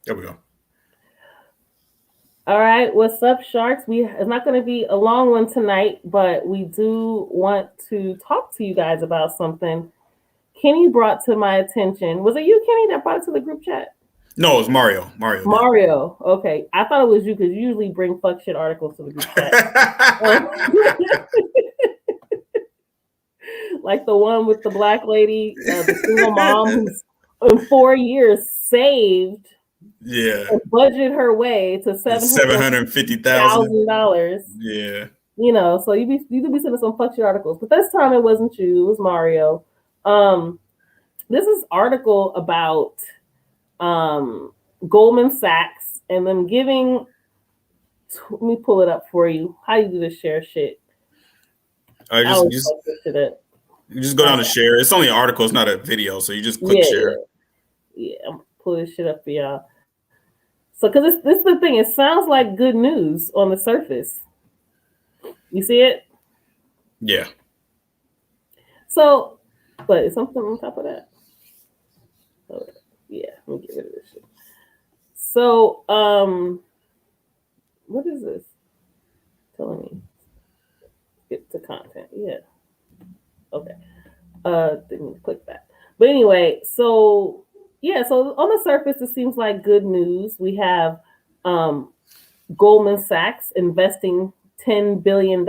There we go. All right, what's up, Sharks? It's not going to be a long one tonight, but we do want to talk to you guys about something Kenny brought to my attention. Was it you, Kenny, that brought it to the group chat? No, it was Mario. Mario did. Mario. Okay, I thought it was you because you usually bring fuck shit articles to the group chat. Like the one with the black lady, the single mom who's in 4 years saved and budgeted her way to $750,000. Yeah. You know, so you could be sending some fuck shit articles, but this time it wasn't you, it was Mario. This is article about Goldman Sachs and them giving. Let me pull it up for you. How you do this share shit? You just go down to share. It's only an article. It's not a video, so you just click share. Yeah, I'm gonna pull this shit up for y'all. So, because this is the thing, it sounds like good news on the surface. You see it? Yeah. So, but is something on top of that? Oh, yeah, let me get rid of this shit. So, what is this? Telling me. Get to content. Yeah. Okay. Didn't click that. But anyway, so yeah, so on the surface, it seems like good news. We have Goldman Sachs investing $10 billion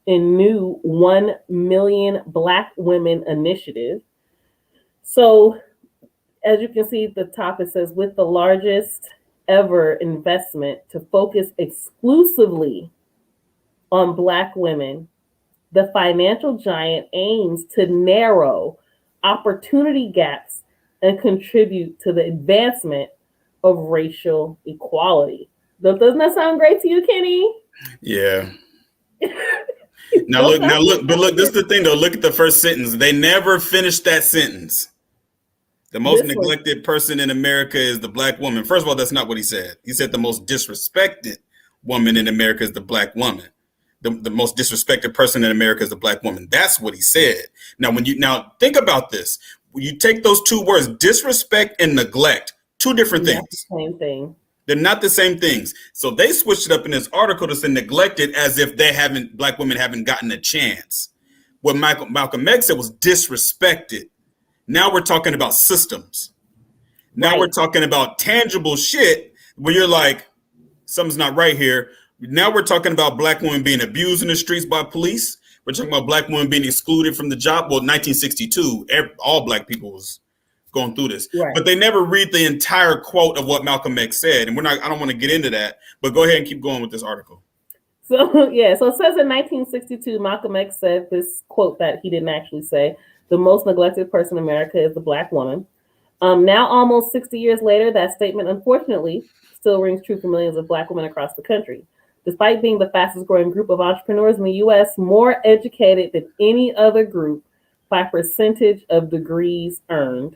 in new 1 million Black women initiative. So as you can see at the top, it says with the largest ever investment to focus exclusively on Black women, the financial giant aims to narrow opportunity gaps and contribute to the advancement of racial equality. Doesn't that sound great to you, Kenny? Yeah. Now look, this is the thing though. Look at the first sentence. They never finished that sentence. The most neglected person in America is the Black woman. First of all, that's not what he said. He said the most disrespected woman in America is the Black woman. The most disrespected person in America is the Black woman. That's what he said. Now, think about this. When you take those two words, disrespect and neglect, two different things. Same thing. They're not the same things. So they switched it up in this article to say neglected as if Black women haven't gotten a chance. What Malcolm X said was disrespected. Now we're talking about systems. Now we're talking about tangible shit where you're like, something's not right here. Now we're talking about Black women being abused in the streets by police. We're talking about Black women being excluded from the job. Well, 1962, all Black people was going through this. Right. But they never read the entire quote of what Malcolm X said. And I don't want to get into that, but go ahead and keep going with this article. So it says in 1962, Malcolm X said this quote that he didn't actually say: the most neglected person in America is the Black woman. Now, almost 60 years later, that statement, unfortunately, still rings true for millions of Black women across the country. Despite being the fastest growing group of entrepreneurs in the U.S., more educated than any other group by percentage of degrees earned,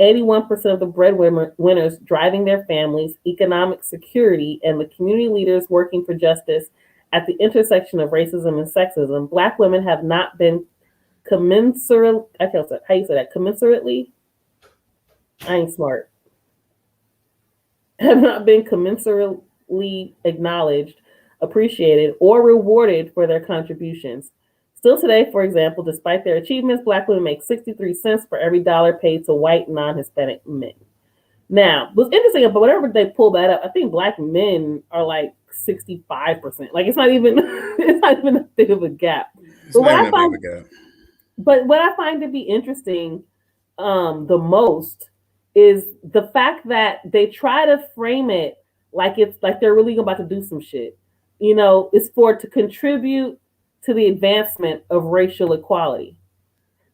81% of the breadwinners driving their families, economic security, and the community leaders working for justice at the intersection of racism and sexism, Black women have not been commensurately, how you say that, commensurately? I ain't smart. Have not been commensurately acknowledged, appreciated, or rewarded for their contributions. Still today, for example, despite their achievements, Black women make 63 cents for every dollar paid to white non-Hispanic men. Now, what's interesting, but whenever they pull that up, I think Black men are like 65%. Like it's not even a big of a gap. But what I find to be interesting the most is the fact that they try to frame it like it's like they're really about to do some shit. You know, it's to contribute to the advancement of racial equality.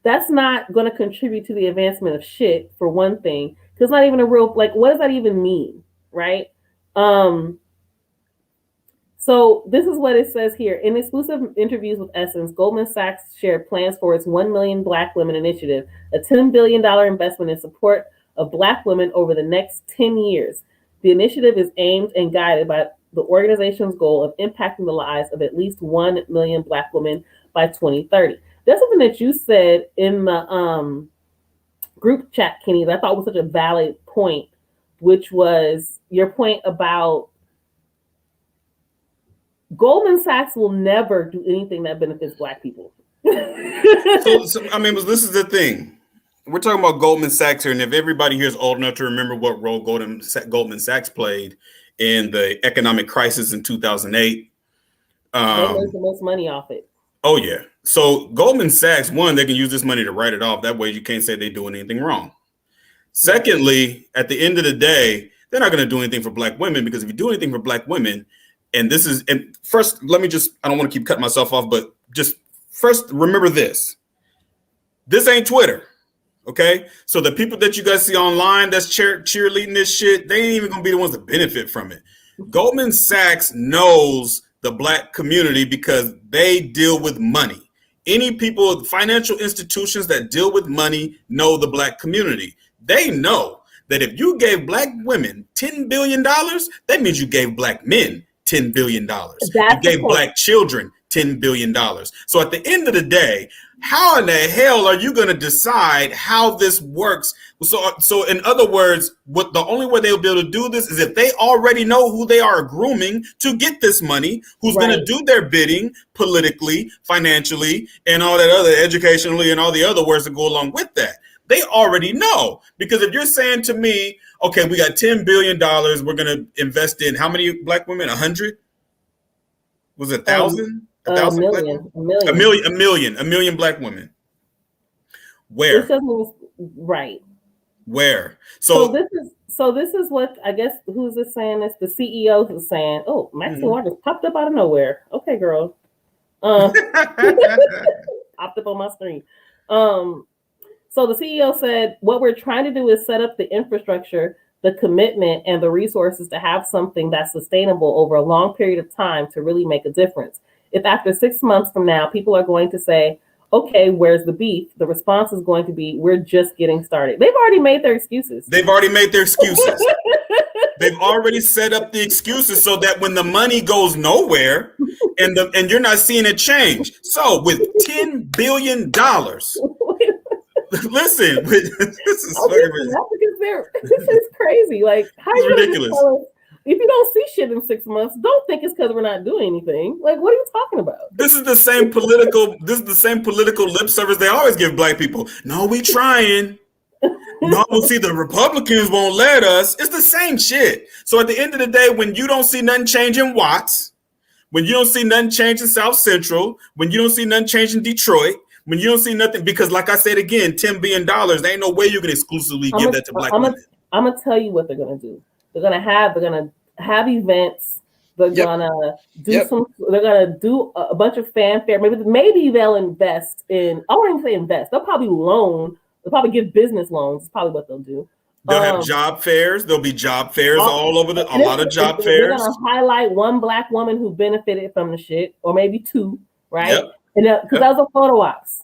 That's not going to contribute to the advancement of shit, for one thing, because it's not even a real, like, what does that even mean, right? So this is what it says here. In exclusive interviews with Essence, Goldman Sachs shared plans for its 1 Million Black Women Initiative, a $10 billion investment in support of Black women over the next 10 years. The initiative is aimed and guided by the organization's goal of impacting the lives of at least 1 million Black women by 2030. That's something that you said in the group chat, Kenny, that I thought was such a valid point. which was your point about Goldman Sachs will never do anything that benefits Black people. So I mean, this is the thing. We're talking about Goldman Sachs here, and if everybody here is old enough to remember what role Goldman Sachs played in the economic crisis in 2008, they made the most money off it. Oh yeah. So Goldman Sachs, one, they can use this money to write it off. That way, you can't say they're doing anything wrong. Secondly, at the end of the day, they're not going to do anything for Black women, because if you do anything for Black women, and first, let me just, I don't want to keep cutting myself off, but just first remember this. This ain't Twitter. Okay, so the people that you guys see online that's cheerleading this shit, they ain't even gonna be the ones that benefit from it. Goldman Sachs knows the Black community because they deal with money. Any people, financial institutions that deal with money know the Black community. They know that if you gave Black women $10 billion, that means you gave Black men $10 billion. You gave Black children $10 billion. So at the end of the day, how in the hell are you going to decide how this works? So in other words, what the only way they'll be able to do this is if they already know who they are grooming to get this money, who's going to do their bidding politically, financially, and all that other, educationally, and all the other words that go along with that. They already know. Because if you're saying to me, okay, we got $10 billion, we're going to invest in how many Black women? 100? Was it 1,000? A million Black women. Where? Right. Where? So this is what I guess, who's this saying this? The CEO is saying, oh, Maxine Waters popped up out of nowhere. Okay, girl. Popped up on my screen. So the CEO said, what we're trying to do is set up the infrastructure, the commitment, and the resources to have something that's sustainable over a long period of time to really make a difference. If after 6 months from now, people are going to say, okay, where's the beef? The response is going to be, we're just getting started. They've already made their excuses. They've already set up the excuses so that when the money goes nowhere and you're not seeing it change. So with $10 billion, listen, this is crazy. Like, how it's ridiculous. If you don't see shit in 6 months, don't think it's because we're not doing anything. Like, what are you talking about? This is the same political lip service they always give Black people. No, we trying. No, see, the Republicans won't let us. It's the same shit. So at the end of the day, when you don't see nothing change in Watts, when you don't see nothing change in South Central, when you don't see nothing change in Detroit, when you don't see nothing, because like I said again, $10 billion, there ain't no way you can exclusively give that to Black women. I'm gonna tell you what they're gonna do. They're gonna have events. They're gonna do they're gonna do a bunch of fanfare. Maybe they'll invest in. I won't even say invest. They'll probably loan. They'll probably give business loans. Is probably what they'll do. They'll have job fairs. There'll be job fairs all over a lot of job fairs. They're gonna highlight one Black woman who benefited from the shit, or maybe two, right? Yep. And because that was a photo ops,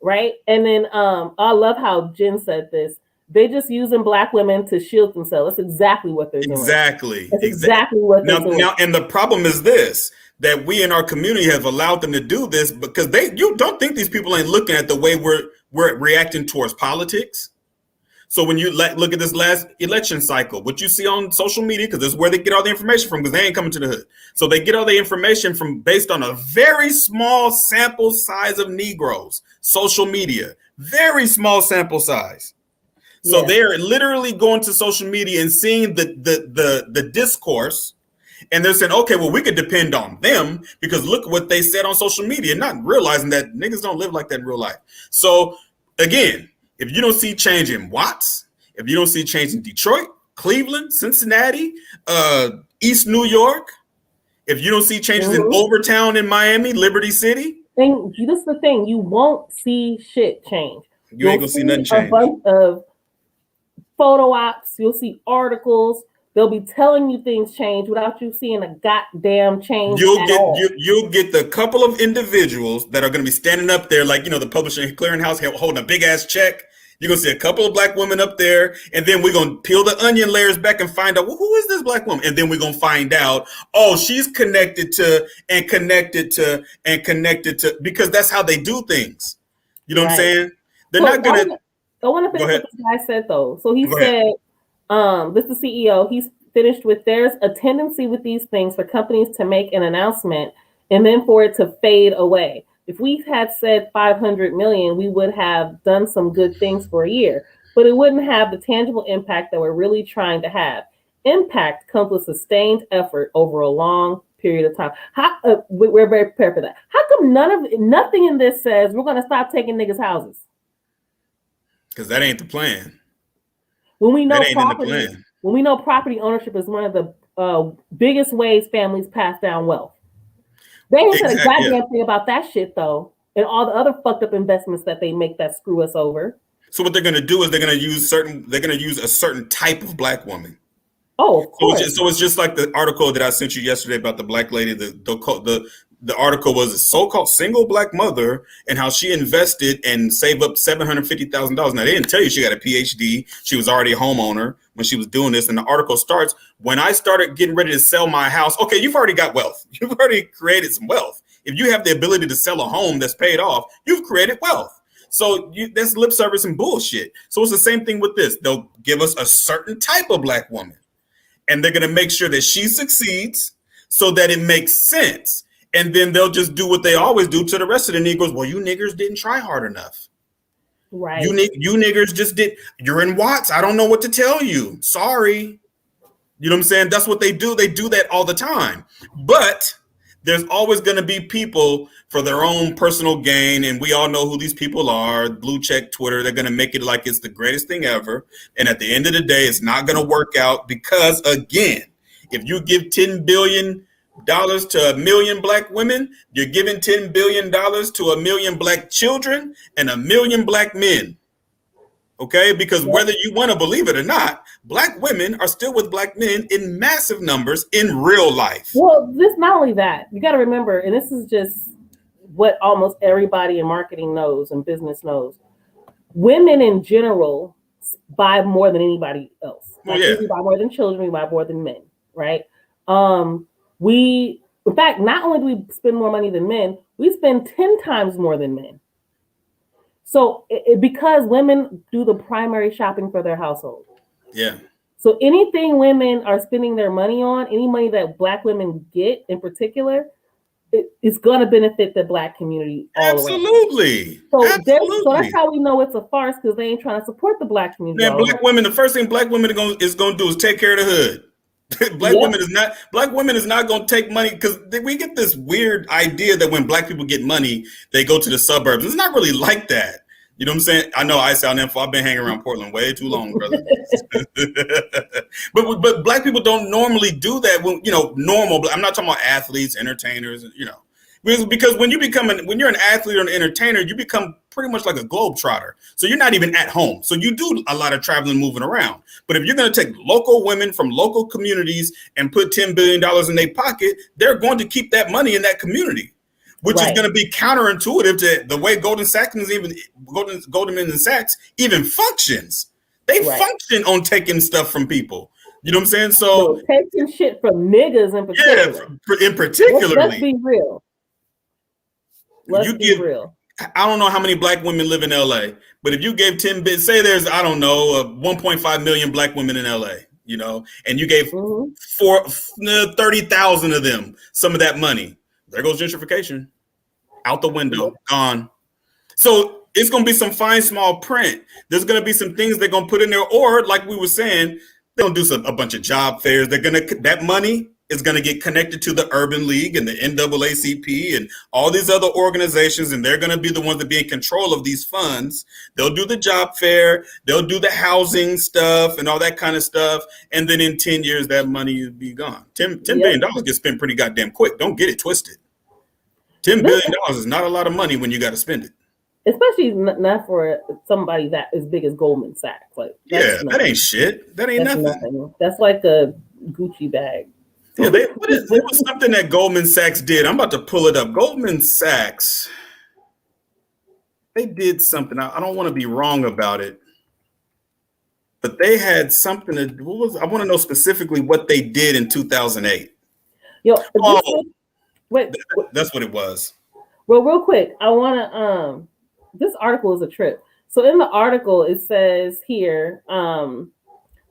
right? And then I love how Jen said this. They just using Black women to shield themselves. That's exactly what they're doing. That's exactly what they're doing. Now, and the problem is this, that we in our community have allowed them to do this because you don't think these people ain't looking at the way we're reacting towards politics. So when you look at this last election cycle, what you see on social media, because this is where they get all the information from, because they ain't coming to the hood. So they get all the information from based on a very small sample size of Negroes, social media, very small sample size. So they're literally going to social media and seeing the discourse, and they're saying, okay, well, we could depend on them because look what they said on social media, not realizing that niggas don't live like that in real life. So again, if you don't see change in Watts, if you don't see change in Detroit, Cleveland, Cincinnati, East New York, if you don't see changes in Overtown in Miami, Liberty City. This is the thing. You won't see shit change. You ain't gonna see nothing change. A bunch of photo ops, you'll see articles. They'll be telling you things change without you seeing a goddamn change. You'll get the couple of individuals that are going to be standing up there, like, the publishing clearinghouse holding a big ass check. You're going to see a couple of Black women up there, and then we're going to peel the onion layers back and find out, well, who is this Black woman? And then we're going to find out, oh, she's connected to, because that's how they do things. You know what I'm saying? They're not going to. I want to finish what this guy said, though. So he said, This is the CEO. He's finished with there's a tendency with these things for companies to make an announcement and then for it to fade away. If we had said 500 million, we would have done some good things for a year, but it wouldn't have the tangible impact that we're really trying to have. Impact comes with sustained effort over a long period of time. We're very prepared for that. How come nothing in this says we're going to stop taking niggas' houses? Because that ain't the plan. When we know property ownership is one of the biggest ways families pass down wealth. They ain't said a goddamn thing about that shit though, and all the other fucked up investments that they make that screw us over. So what they're gonna do is they're gonna use a certain type of black woman. Oh, of course. So it's just like the article that I sent you yesterday about the black lady. The article was a so-called single black mother and how she invested and saved up $750,000. Now they didn't tell you she got a PhD. She was already a homeowner when she was doing this. And the article starts, when I started getting ready to sell my house. Okay, you've already got wealth. You've already created some wealth. If you have the ability to sell a home that's paid off, you've created wealth. So that's lip service and bullshit. So it's the same thing with this. They'll give us a certain type of black woman, and they're going to make sure that she succeeds so that it makes sense. And then they'll just do what they always do to the rest of the Negroes. Well, you niggers didn't try hard enough. Right. You niggers just did. You're in Watts. I don't know what to tell you. Sorry. You know what I'm saying? That's what they do. They do that all the time. But there's always going to be people for their own personal gain. And we all know who these people are. Blue check Twitter. They're going to make it like it's the greatest thing ever. And at the end of the day, it's not going to work out because, again, if you give $10 billion to a million black women, you're giving $10 billion to a million black children and a million black men. Okay, because whether you want to believe it or not, black women are still with black men in massive numbers in real life. Well, this not only that, you got to remember, and this is just what almost everybody in marketing knows and business knows. Women in general buy more than anybody else. We buy more than children, we buy more than men, right? In fact, not only do we spend more money than men, we spend 10 times more than men. So because women do the primary shopping for their household. Yeah. So anything women are spending their money on, any money that black women get in particular, it's going to benefit the black community all Absolutely. around. So that's how we know it's a farce, because they ain't trying to support the black community. Man, the first thing black women is going to do is take care of the hood. Black women is not going to take money, because we get this weird idea that when black people get money, they go to the suburbs. It's not really like that. You know what I'm saying? I know I sound info. I've been hanging around Portland way too long, brother. but black people don't normally do that. When normal. I'm not talking about athletes, entertainers. Because when you're an athlete or an entertainer, you become pretty much like a globetrotter. So you're not even at home. So you do a lot of traveling, moving around. But if you're going to take local women from local communities and put $10 billion in their pocket, they're going to keep that money in that community, which is going to be counterintuitive to the way Goldman Sachs even functions. They function on taking stuff from people. You know what I'm saying? So taking shit from niggas in particular. Yeah, in particular. Let's be real. Let's be real. I don't know how many black women live in LA, but if you gave 10 bits, say there's, I don't know, 1.5 million black women in LA, and you gave 30,000 of them some of that money, there goes gentrification. Out the window, gone. So it's going to be some fine small print. There's going to be some things they're going to put in there, or like we were saying, they'll do a bunch of job fairs. That money is going to get connected to the Urban League and the NAACP and all these other organizations, and they're going to be the ones that be in control of these funds. They'll do the job fair, they'll do the housing stuff and all that kind of stuff, and then in 10 years, that money will be gone. $10 billion gets spent pretty goddamn quick. Don't get it twisted. $10 billion is not a lot of money when you got to spend it. Especially not for somebody that as big as Goldman Sachs. That ain't shit. That ain't nothing. That's like a Gucci bag. Yeah, it was something that Goldman Sachs did. I'm about to pull it up. Goldman Sachs, they did something. I don't want to be wrong about it, but they had something. I want to know specifically what they did in 2008. Wait, that's what it was. Well, real quick, I want to. This article is a trip. So in the article, it says here,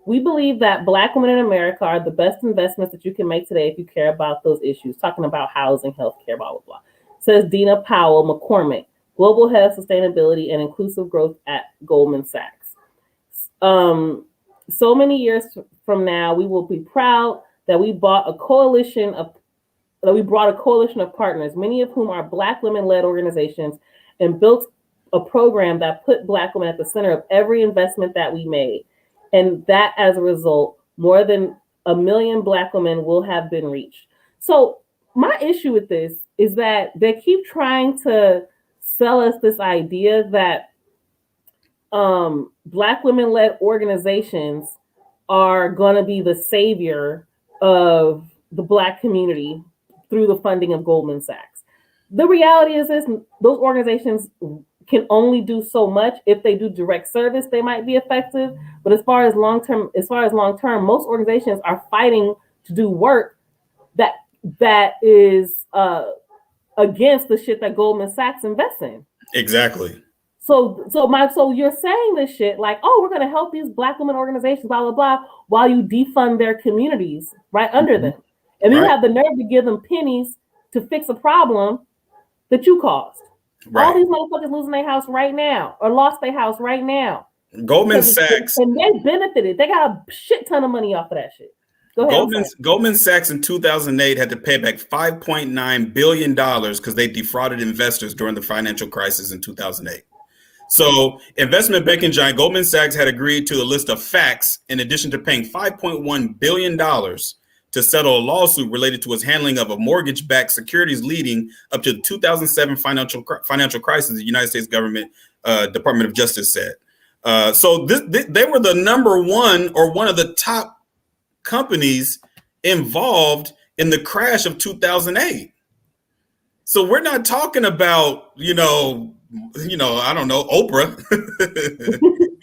We believe that Black women in America are the best investments that you can make today if you care about those issues. Talking about housing, healthcare, blah, blah, blah. Says Dina Powell McCormick, Global Head of Sustainability and Inclusive Growth at Goldman Sachs. So many years from now, we will be proud that we brought a coalition of partners, many of whom are Black women-led organizations, and built a program that put Black women at the center of every investment that we made. And that, as a result, more than 1 million Black women will have been reached. So my issue with this is that they keep trying to sell us this idea that Black women-led organizations are going to be the savior of the Black community through the funding of Goldman Sachs. The reality is this: those organizations can only do so much. If they do direct service, they might be effective. But as far as long term, most organizations are fighting to do work that is against the shit that Goldman Sachs invests in. Exactly. So you're saying this shit like, oh, we're gonna help these Black women organizations, blah blah blah, while you defund their communities right under them, and you have the nerve to give them pennies to fix a problem that you caused. Right. All these motherfuckers losing their house right now, or lost their house right now. Goldman Sachs, and they benefited. They got a shit ton of money off of that shit. Go ahead. Goldman Sachs in 2008 had to pay back $5.9 billion because they defrauded investors during the financial crisis in 2008. So investment banking giant Goldman Sachs had agreed to a list of facts in addition to paying $5.1 billion to settle a lawsuit related to its handling of a mortgage-backed securities leading up to the 2007 financial crisis, the United States government Department of Justice said. So they were the number one or one of the top companies involved in the crash of 2008. So we're not talking about, I don't know, Oprah.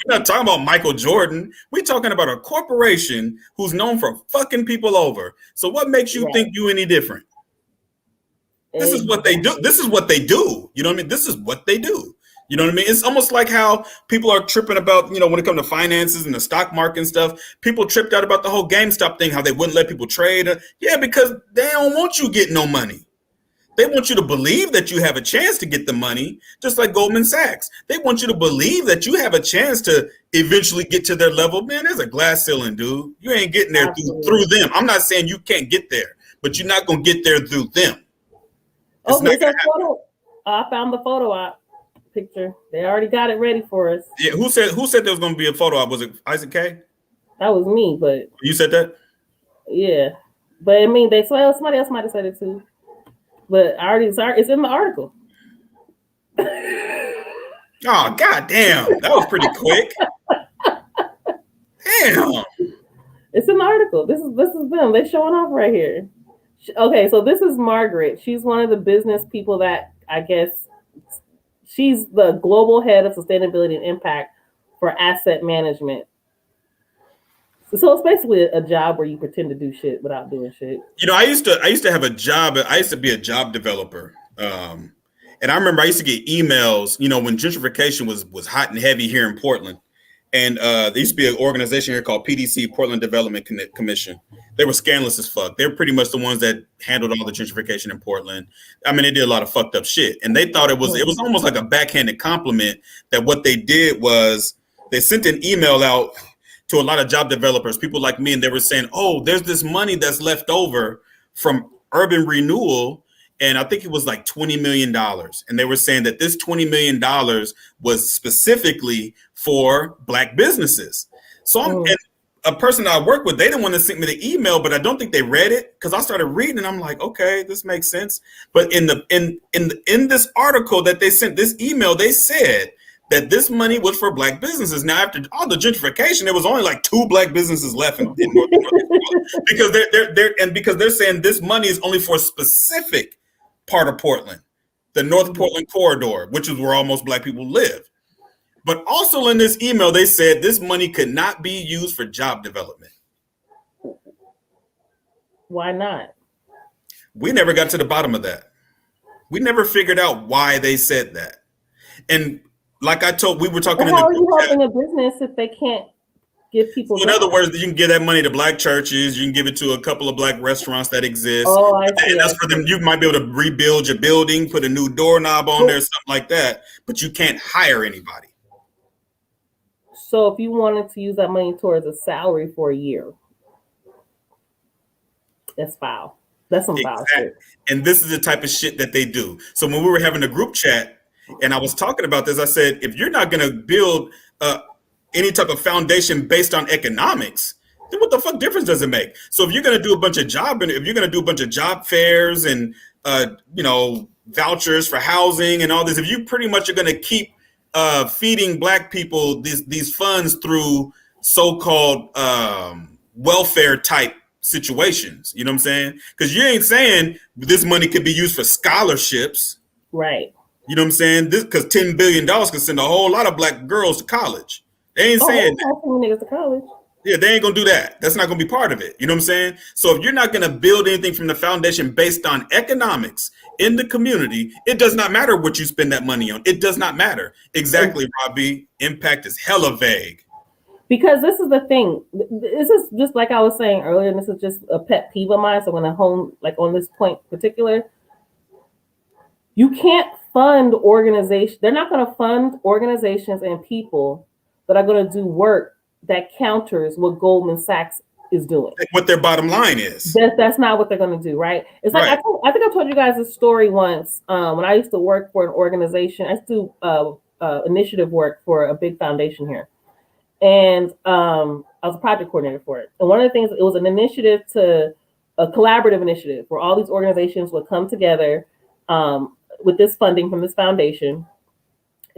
We're not talking about Michael Jordan. We're talking about a corporation who's known for fucking people over. So what makes you think you any different? This is what they do. This is what they do. You know what I mean? This is what they do. You know what I mean? It's almost like how people are tripping about, when it comes to finances and the stock market and stuff. People tripped out about the whole GameStop thing, how they wouldn't let people trade. Yeah, because they don't want you getting no money. They want you to believe that you have a chance to get the money, just like Goldman Sachs. They want you to believe that you have a chance to eventually get to their level. Man, there's a glass ceiling, dude. You ain't getting there through them. I'm not saying you can't get there, but you're not going to get there through them. Okay, so I found the photo op picture. They already got it ready for us. Yeah, who said there was going to be a photo op? Was it Isaac K? That was me, but you said that? Yeah, but I mean, somebody else might have said it too. But it's in the article. Oh, goddamn. That was pretty quick. Damn. It's in the article. This is them. They're showing off right here. Okay, so this is Margaret. She's one of the business people that I guess she's the global head of sustainability and impact for asset management. So it's basically a job where you pretend to do shit without doing shit. I used to have a job. I used to be a job developer. And I remember I used to get emails, when gentrification was hot and heavy here in Portland. And there used to be an organization here called PDC, Portland Development Commission. They were scandalous as fuck. They're pretty much the ones that handled all the gentrification in Portland. I mean, they did a lot of fucked up shit. And they thought it was almost like a backhanded compliment that what they did was they sent an email out to a lot of job developers, people like me, and they were saying, oh, there's this money that's left over from urban renewal. And I think it was like $20 million. And they were saying that this $20 million was specifically for Black businesses. So and a person I work with, they didn't want to send me the email, but I don't think they read it because I started reading and I'm like, okay, this makes sense. But in this article that they sent, this email, they said that this money was for Black businesses. Now, after all the gentrification, there was only like 2 Black businesses left in North because they're saying this money is only for a specific part of Portland, the North Portland corridor, which is where all most Black people live. But also in this email, they said this money could not be used for job development. Why not? We never got to the bottom of that. We never figured out why they said that. And like we were talking. How are you helping a business if they can't give people. So in other words, you can give that money to black churches. You can give it to a couple of black restaurants that exist. Oh, I see. And that's for them. You might be able to rebuild your building, put a new doorknob on there, something like that. But you can't hire anybody. So if you wanted to use that money towards a salary for a year, that's foul. That's some foul shit. And this is the type of shit that they do. So when we were having a group chat and I was talking about this, I said, if you're not going to build any type of foundation based on economics, then what the fuck difference does it make? So if you're going to do a bunch of job fairs and vouchers for housing and all this, if you pretty much are going to keep feeding black people these funds through so-called welfare type situations, you know what I'm saying? Because you ain't saying this money could be used for scholarships, right? You know what I'm saying? This because $10 billion could send a whole lot of black girls to college. They ain't saying that. Niggas to college. Yeah, they ain't gonna do that. That's not gonna be part of it. You know what I'm saying? So if you're not gonna build anything from the foundation based on economics in the community, it does not matter what you spend that money on. It does not matter. Exactly, Robbie. Impact is hella vague. Because this is the thing. This is just like I was saying earlier, and this is just a pet peeve of mine. So when I hone like on this point in particular, you can't fund organizations. They're not going to fund organizations and people that are going to do work that counters what Goldman Sachs is doing. What their bottom line is. That's not what they're going to do, right? It's like right. I think I told you guys a story once when I used to work for an organization. I used to do initiative work for a big foundation here. And I was a project coordinator for it. And one of the things, it was an initiative a collaborative initiative where all these organizations would come together with this funding from this foundation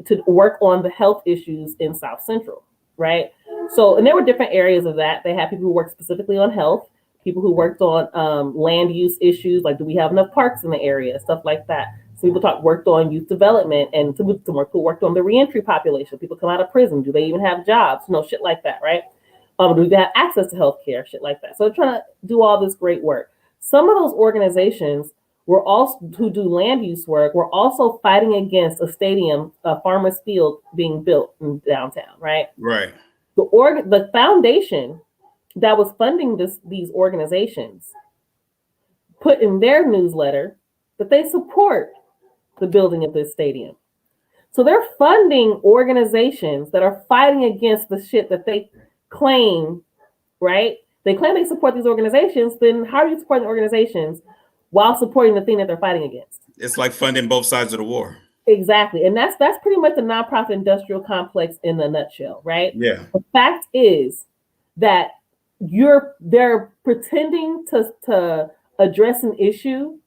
to work on the health issues in South Central, right? So, and there were different areas of that. They had people who worked specifically on health, people who worked on land use issues, like do we have enough parks in the area, stuff like that. So people worked on youth development, and some people worked on the reentry population. People come out of prison. Do they even have jobs? Shit like that, right? Do they have access to healthcare? Shit like that. So they're trying to do all this great work. Some of those organizations were also who do land use work. Were also fighting against a stadium, Farmers Field, being built in downtown, right? Right. The foundation that was funding these organizations put in their newsletter that they support the building of this stadium. So they're funding organizations that are fighting against the shit that they claim, right? They claim they support these organizations, then how are you supporting organizations while supporting the thing that they're fighting against? It's like funding both sides of the war. Exactly. And that's pretty much the nonprofit industrial complex in a nutshell, right? Yeah. The fact is that they're pretending to address an issue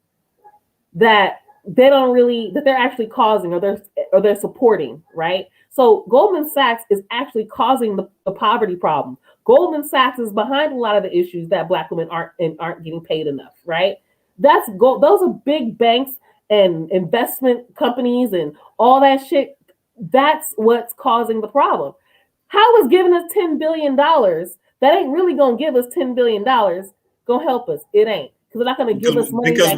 that they're actually causing or they're supporting, right? So Goldman Sachs is actually causing the poverty problem. Goldman Sachs is behind a lot of the issues that Black women aren't getting paid enough, right? Those are big banks and investment companies and all that shit. That's what's causing the problem. How is giving us $10 billion that ain't really gonna give us $10 billion gonna help us? It ain't. Because they're not going to give us money. Because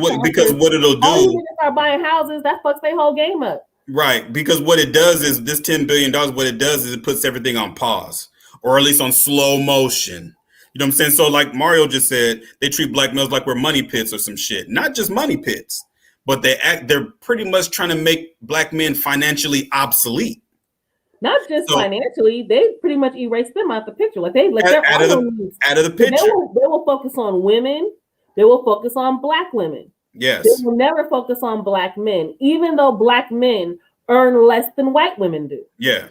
what it'll do, all you niggas start buying houses, that fucks their whole game up. Right. Because what it does is this $10 billion, what it does is it puts everything on pause, or at least on slow motion. You know what I'm saying? So like Mario just said, they treat black males like we're money pits or some shit. Not just money pits, but they're pretty much trying to make black men financially obsolete. Not just financially, they pretty much erase them out the picture. Like they're out of the picture. They will focus on women. They will focus on Black women. Yes. They will never focus on Black men, even though Black men earn less than white women do. Yeah.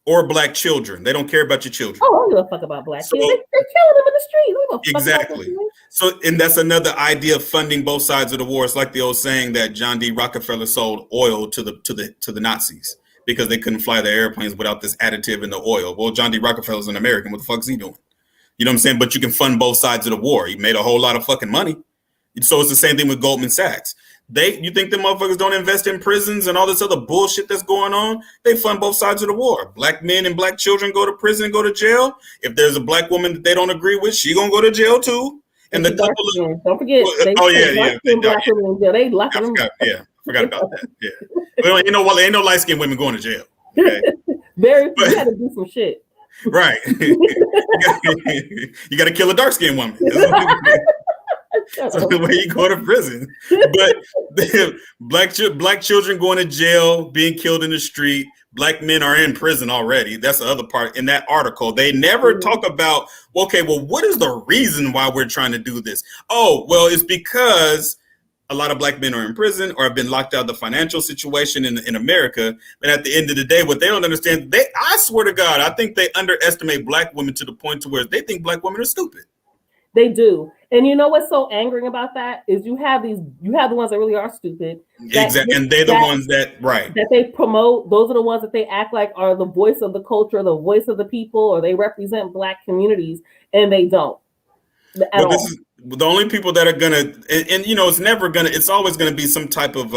Or Black children. They don't care about your children. Oh, I don't give a fuck about Black kids. They're killing them in the street. Exactly. So, and that's another idea of funding both sides of the war. It's like the old saying that John D. Rockefeller sold oil to the Nazis because they couldn't fly their airplanes without this additive in the oil. Well, John D. Rockefeller's an American. What the fuck is he doing? You know what I'm saying? But you can fund both sides of the war. He made a whole lot of fucking money. So it's the same thing with Goldman Sachs. You think the motherfuckers don't invest in prisons and all this other bullshit that's going on? They fund both sides of the war. Black men and black children go to prison and go to jail. If there's a black woman that they don't agree with, she gonna go to jail too. And the couple of, don't forget. They lock them. Yeah, forgot about that. Yeah, well, ain't no light skinned women going to jail. Okay? You got to do some shit. Right. You got to kill a dark skinned woman. So the way you go to prison. But black children going to jail, being killed in the street. Black men are in prison already. That's the other part in that article. They never talk about, okay, well, what is the reason why we're trying to do this? Oh, well, it's because a lot of black men are in prison or have been locked out of the financial situation in America. And at the end of the day, what they don't understand, I swear to God, I think they underestimate black women to the point to where they think black women are stupid. They do. And you know what's so angering about that is you have the ones that really are stupid. Exactly. And they're the ones that they promote. Those are the ones that they act like are the voice of the culture, the voice of the people, or they represent black communities, and they don't. At all. This is the only people that are gonna, and you know, it's always gonna be some type of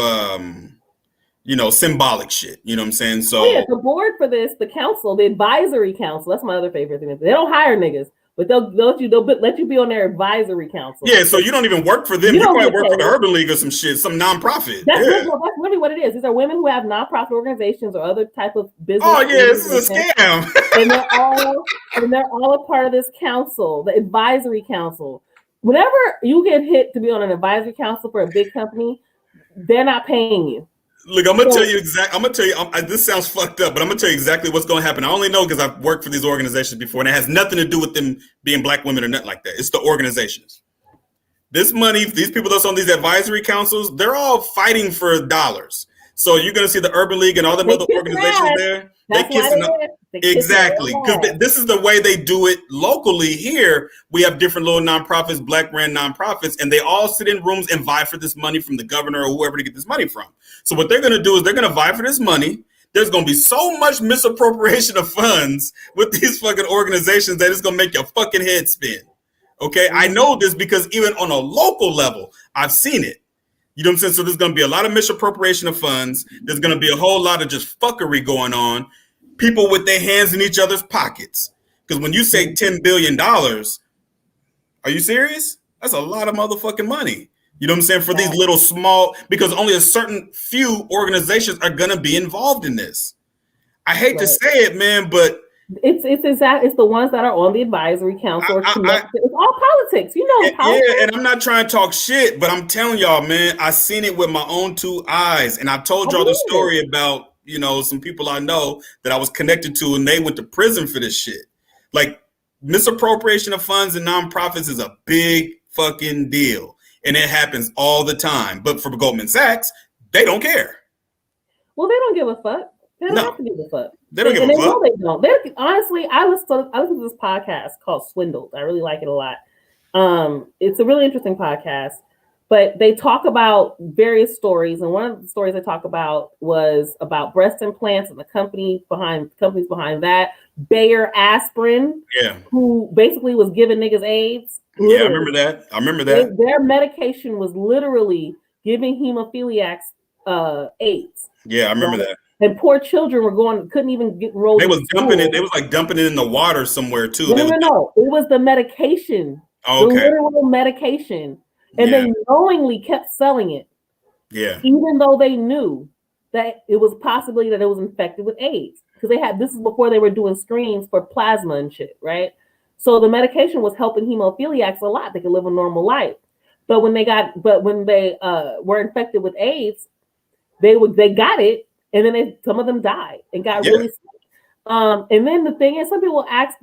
symbolic shit. You know what I'm saying? So the board for this, the council, the advisory council, that's my other favorite thing. They don't hire niggas. But they'll let you be on their advisory council. Yeah, so you don't even work for them. You probably work for the Urban League or some shit, some nonprofit. That's really what it is. These are women who have nonprofit organizations or other type of business. Oh yeah, this is a scam. and they're all a part of this council, the advisory council. Whenever you get hit to be on an advisory council for a big company, they're not paying you. Look, I'm gonna tell you exactly. I'm gonna tell you. This sounds fucked up, but I'm gonna tell you exactly what's gonna happen. I only know because I've worked for these organizations before, and it has nothing to do with them being black women or nothing like that. It's the organizations. This money, these people that's on these advisory councils, they're all fighting for dollars. So you're gonna see the Urban League and all them other organizations there. They kissing up. Exactly, because this is the way they do it locally. Here we have different little nonprofits, black ran nonprofits, and they all sit in rooms and vie for this money from the governor or whoever to get this money from. So what they're going to do is they're going to vie for this money. There's going to be so much misappropriation of funds with these fucking organizations that it's going to make your fucking head spin. Okay, I know this because even on a local level, I've seen it. You know what I'm saying? So there's going to be a lot of misappropriation of funds. There's going to be a whole lot of just fuckery going on. People with their hands in each other's pockets. Because when you say $10 billion, are you serious? That's a lot of motherfucking money. You know what I'm saying? For these little small, because only a certain few organizations are going to be involved in this. I hate to say it, man, but it's the ones that are on the advisory council. It's all politics, you know. Politics. Yeah, and I'm not trying to talk shit, but I'm telling y'all, man, I seen it with my own two eyes, and I told y'all the story about some people I know that I was connected to, and they went to prison for this shit. Like misappropriation of funds and nonprofits is a big fucking deal, and it happens all the time. But for Goldman Sachs, they don't care. Well, they don't give a fuck. They don't have to give a fuck. They don't give a fuck. They don't. Honestly, I listen to this podcast called Swindled. I really like it a lot. It's a really interesting podcast, but they talk about various stories. And one of the stories they talk about was about breast implants and the companies behind that. Bayer Aspirin, who basically was giving niggas AIDS. Yeah, I remember that. Their medication was literally giving hemophiliacs AIDS. Yeah, I remember that. And poor children couldn't even get rolled. They was dumping it. They was like dumping it in the water somewhere too. No. It was the medication. Oh, okay. The literal medication. And they knowingly kept selling it. Yeah. Even though they knew that it was possibly that it was infected with AIDS. Because this is before they were doing screens for plasma and shit, right? So the medication was helping hemophiliacs a lot. They could live a normal life. But when they were infected with AIDS, they got it. And then some of them died and got really sick. And then the thing is, some people ask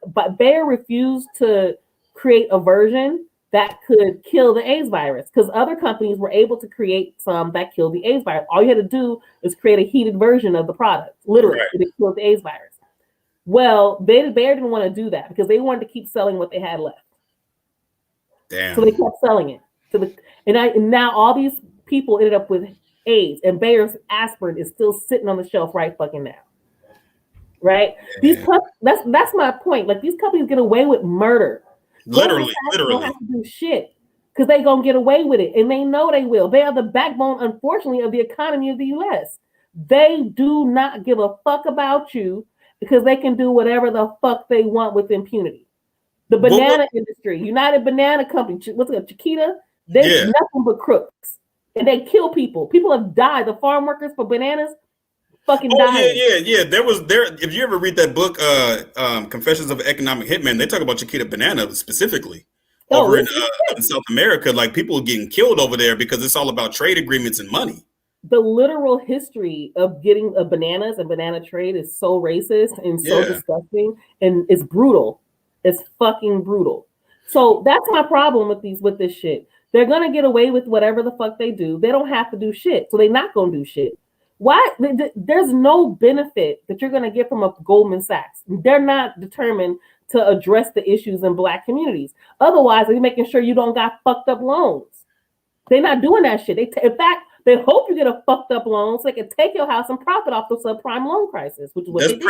but Bayer refused to create a version that could kill the AIDS virus because other companies were able to create some that killed the AIDS virus. All you had to do is create a heated version of the product, literally, to kill the AIDS virus. Well, Bayer didn't want to do that because they wanted to keep selling what they had left. Damn. So they kept selling it. And now all these people ended up with AIDS, and Bayer's aspirin is still sitting on the shelf right fucking now. Right? Yeah. That's my point. Like these companies get away with murder. Literally. Don't have to do shit because they gonna get away with it, and they know they will. They are the backbone, unfortunately, of the economy of the U.S. They do not give a fuck about you because they can do whatever the fuck they want with impunity. The banana industry, United Banana Company, what's it, Chiquita? They're nothing but crooks. And they kill people. People have died. The farm workers for bananas, fucking Oh dying. yeah. There. If you ever read that book, Confessions of an Economic Hitman, they talk about Chiquita Banana specifically Oh, over in, it's in South America. Like people getting killed over there because it's all about trade agreements and money. the literal history of getting bananas and banana trade is so racist and so Yeah, disgusting, and it's brutal. It's fucking brutal. So that's my problem with this shit. They're gonna get away with whatever the fuck they do. They don't have to do shit, so they're not gonna do shit. Why? There's no benefit that you're gonna get from a Goldman Sachs. They're not determined to address the issues in Black communities. Otherwise, they're making sure you don't got fucked up loans. They're not doing that shit. In fact, they hope you get a fucked up loan so they can take your house and profit off the subprime loan crisis, which is what they did.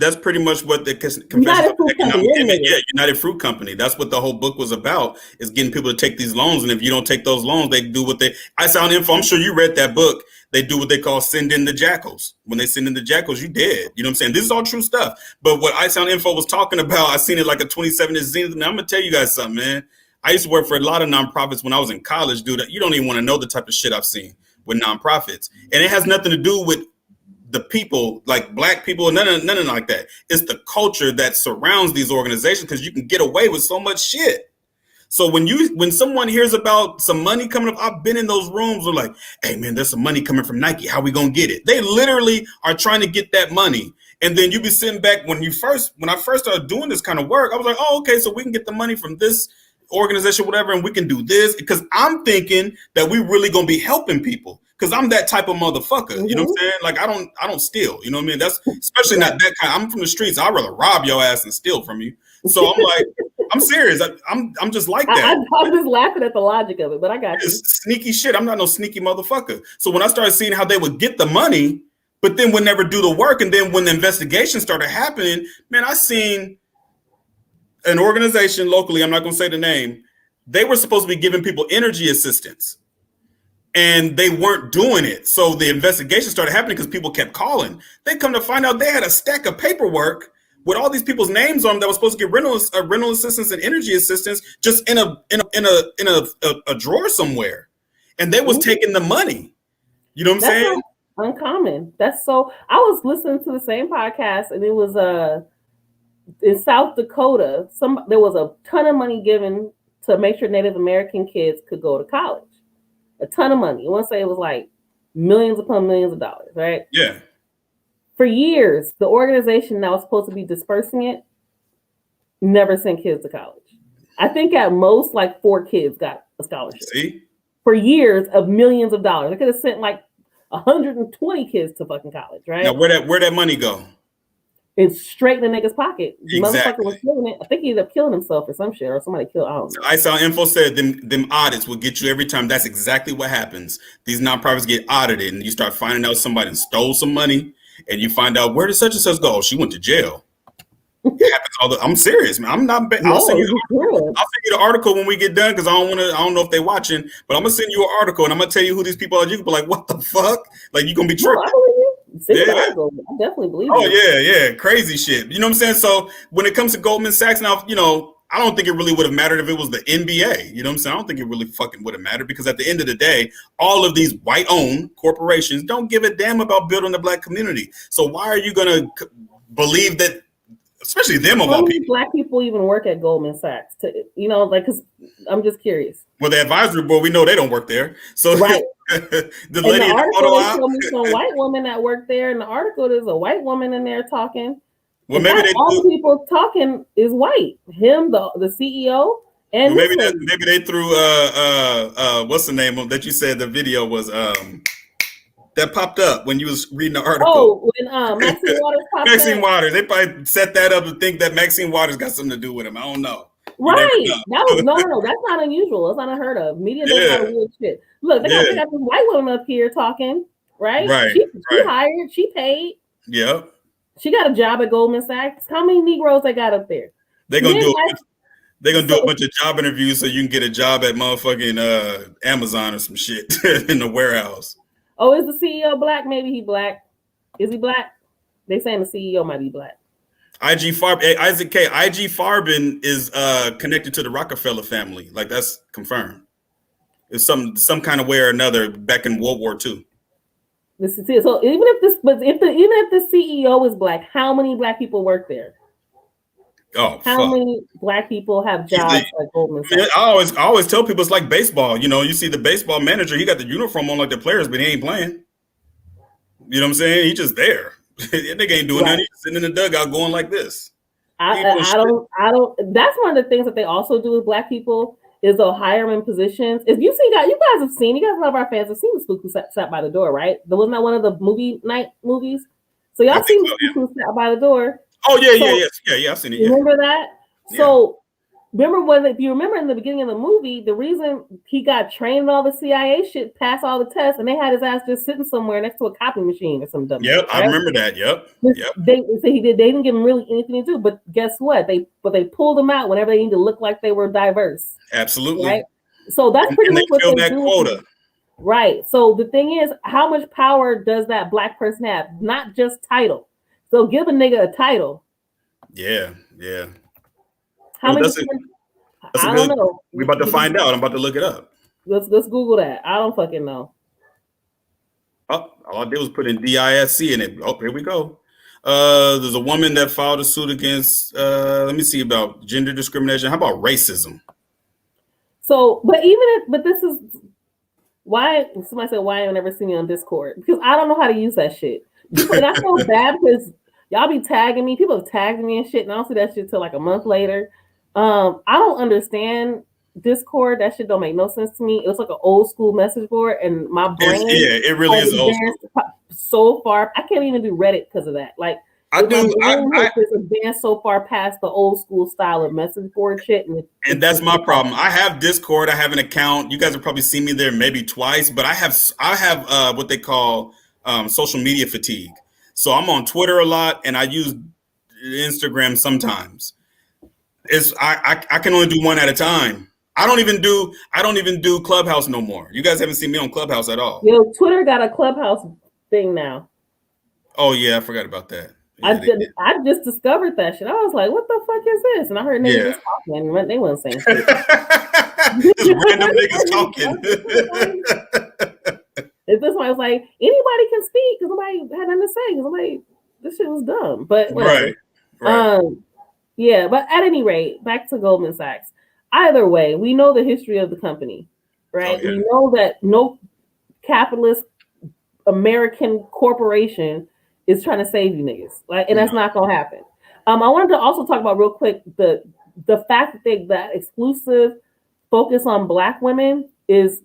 That's pretty much what the Confessions United of Fruit Company, Economic Hitman. niggas. Yeah, United Fruit Company. That's what the whole book was about. Is getting people to take these loans, and if you don't take those loans, they do what they. I sound info. I'm sure you read that book. They do what they call send in the jackals. When they send in the jackals, you dead. You know what I'm saying? This is all true stuff. But what I Sound Info was talking about, I seen it like a 27 Zenith. And I'm gonna tell you guys something, man. I used to work for a lot of nonprofits when I was in college, dude. You don't even want to know the type of shit I've seen with nonprofits, and it has nothing to do with the people, like Black people, none like that. It's the culture that surrounds these organizations because you can get away with so much shit. So when someone hears about some money coming up, I've been in those rooms where like, hey man, there's some money coming from Nike. How we gonna get it? They literally are trying to get that money. And then you be sitting back when I first started doing this kind of work, I was like, oh, okay, so we can get the money from this organization, whatever, and we can do this because I'm thinking that we really gonna be helping people because I'm that type of motherfucker. You know what I'm saying? Like I don't steal. You know what I mean? That's especially not that kind. I'm from the streets. I'd rather rob your ass than steal from you. So I'm like, I'm serious. I'm just like that. I'm just laughing at the logic of it, but I got you. It's sneaky shit. I'm not no sneaky motherfucker. So when I started seeing how they would get the money, but then would never do the work, and then when the investigation started happening, man, I seen an organization locally, I'm not going to say the name, they were supposed to be giving people energy assistance and they weren't doing it. So the investigation started happening because people kept calling. They come to find out they had a stack of paperwork with all these people's names on them that was supposed to get rental assistance and energy assistance just in a drawer somewhere. And they was taking the money. You know what I'm saying? Uncommon. That's so. I was listening to the same podcast, and it was in South Dakota. There was a ton of money given to make sure Native American kids could go to college. A ton of money. I want to say it was like millions upon millions of dollars, right? Yeah. For years, the organization that was supposed to be dispersing it never sent kids to college. I think at most like 4 kids got a scholarship. See? For years of millions of dollars. They could have sent like 120 kids to fucking college, right? Now where that money go? It's straight in the nigga's pocket. Exactly. Motherfucker was killing it. I think he ended up killing himself or some shit, or somebody killed. I don't know. I Sound Info said them audits will get you every time. That's exactly what happens. These nonprofits get audited, and you start finding out somebody stole some money, and you find out where did such and such go? Oh, she went to jail. It happens I'm serious, man. I'm not. I'll send you the article when we get done because I don't know if they're watching, but I'm gonna send you an article and I'm gonna tell you who these people are. You can be like, what the fuck? Like you gonna be tripping. I believe you. I definitely believe you. Oh yeah, crazy shit. You know what I'm saying? So when it comes to Goldman Sachs, now I don't think it really would have mattered if it was the NBA. You know what I'm saying? I don't think it really fucking would have mattered because at the end of the day, all of these white-owned corporations don't give a damn about building the Black community. So why are you gonna believe that? Especially them of all people. Black people even work at Goldman Sachs? Because I'm just curious. Well, the advisory board, we know they don't work there. So right. the lady in the photo op. Told me some white woman that worked there. In the article, there's a white woman in there talking. Well, maybe all the people talking is white. Him, the CEO, and well, maybe they threw what's the name of that you said the video was that popped up when you was reading the article. Oh, when Maxine Waters popped Maxine up. Waters. They probably set that up and think that Maxine Waters got something to do with him. I don't know. Right. No. That's not unusual. It's not unheard of. Media does a lot of weird shit. Look, they got this white woman up here talking, right? Right. She hired, she paid. Yep. She got a job at Goldman Sachs. How many Negroes they got up there? They're gonna do a bunch of job interviews so you can get a job at motherfucking Amazon or some shit in the warehouse. Oh, is the CEO Black? Maybe he Black. Is he Black? They saying the CEO might be Black. Isaac Farbin is connected to the Rockefeller family. Like that's confirmed. It's some kind of way or another back in World War II. This is it. So even if this, but if the even if the CEO is black, how many black people work there? Oh How fuck. many black people have jobs at Goldman Man, Sachs? I always tell people it's like baseball. You see the baseball manager, he got the uniform on like the players, but he ain't playing. You know what I'm saying? He just there. That nigga ain't doing nothing. Right. He's sitting in the dugout going like this. He ain't I doing I shit. don't. That's one of the things that they also do with black people is they'll hire them in positions. If you see, you guys have seen, you guys, a lot of our fans have seen the spook who sat by the door, right? There wasn't that one of the movie night movies. So I y'all think seen the so. spook Yeah. who sat by the door. Oh yeah, yeah, So yeah. I've seen it. Yeah, remember that? yeah. So remember if you remember in the beginning of the movie, the reason he got trained in all the CIA shit, passed all the tests, and they had his ass just sitting somewhere next to a copy machine or some dumb Yep, shit, I right? remember that. Yep, yep. They say he did. They didn't give him really anything to do. But guess what? They pulled him out whenever they need to look like they were diverse, right? Absolutely. So that's pretty And they much what fill they that do. quota. Right. So the thing is, how much power does that black person have? Not just title. So give a nigga a title. Yeah, yeah. How many That's a different? that's a I don't good. know. We about to find out. I'm about to look it up. Let's Google that. I don't fucking know. Oh, all I did was put in DISC in it. Oh, here we go. There's a woman that filed a suit against. Let me see about gender discrimination. How about racism? So, but this is why somebody said why I never seen you on Discord because I don't know how to use that shit. People, and I feel bad because y'all be tagging me. People have tagged me and shit, and I don't see that shit till like a month later. I don't understand Discord. That shit don't make no sense to me. It was like an old school message board, and my brain It really has is old school. advanced so far. I can't even do Reddit because of that. Like, I my do. brain has just advanced so far past the old school style of message board shit, And that's my problem. I have Discord. I have an account. You guys have probably seen me there maybe twice, but I have what they call social media fatigue. So I'm on Twitter a lot, and I use Instagram sometimes. I can only do one at a time. I don't even do Clubhouse no more. You guys haven't seen me on Clubhouse at all. Yo, Twitter got a Clubhouse thing now. Oh yeah, I forgot about that. Yeah, I just discovered that shit. I was like, what the fuck is this? And I heard niggas just talking and they weren't saying shit. Just random niggas talking. It's this one. I was like, anybody can speak because nobody had nothing to say. Because like, this shit was dumb. But whatever. Right. Yeah, but at any rate, back to Goldman Sachs. Either way, we know the history of the company, right? Oh, yeah. We know that no capitalist American corporation is trying to save you niggas, like, and that's not gonna happen. I wanted to also talk about real quick the fact that that exclusive focus on Black women is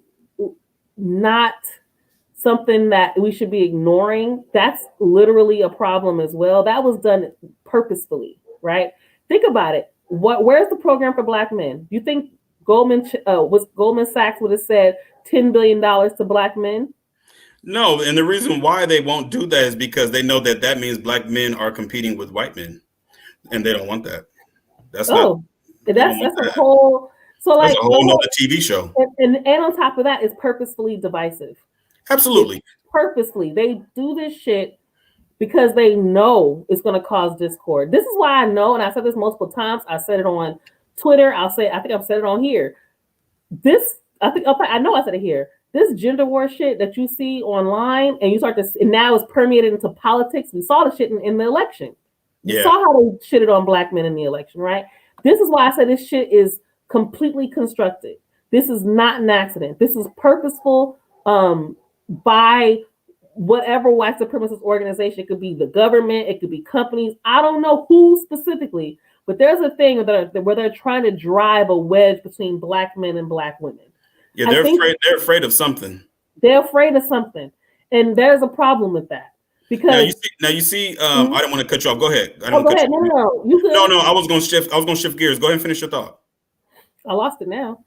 not something that we should be ignoring. That's literally a problem as well. That was done purposefully, right? Think about it. Where's the program for Black men? You think Goldman Sachs would have said $10 billion to Black men? No, and the reason why they won't do that is because they know that means Black men are competing with white men, and they don't want that. That's a whole. So like that's a whole nother TV show. And on top of that, it's purposefully divisive. Absolutely. Purposefully, they do this shit because they know it's going to cause discord. This is why I know, and I said this multiple times. I said it on Twitter. I think I've said it on here. I know I said it here. This gender war shit that you see online and you start to, and now it's permeated into politics. We saw the shit in the election. You saw how they shitted on Black men in the election, right? This is why I said this shit is completely constructed. This is not an accident. This is purposeful by whatever white supremacist organization. It could be the government, it could be companies. I don't know who specifically, but there's a thing where they're trying to drive a wedge between Black men and Black women. Yeah, they're afraid of something. They're afraid of something, and there's a problem with that. Because now you see, I don't want to cut you off. Go ahead. Go ahead. No, you good. No. I was going to shift gears. Go ahead and finish your thought. I lost it now.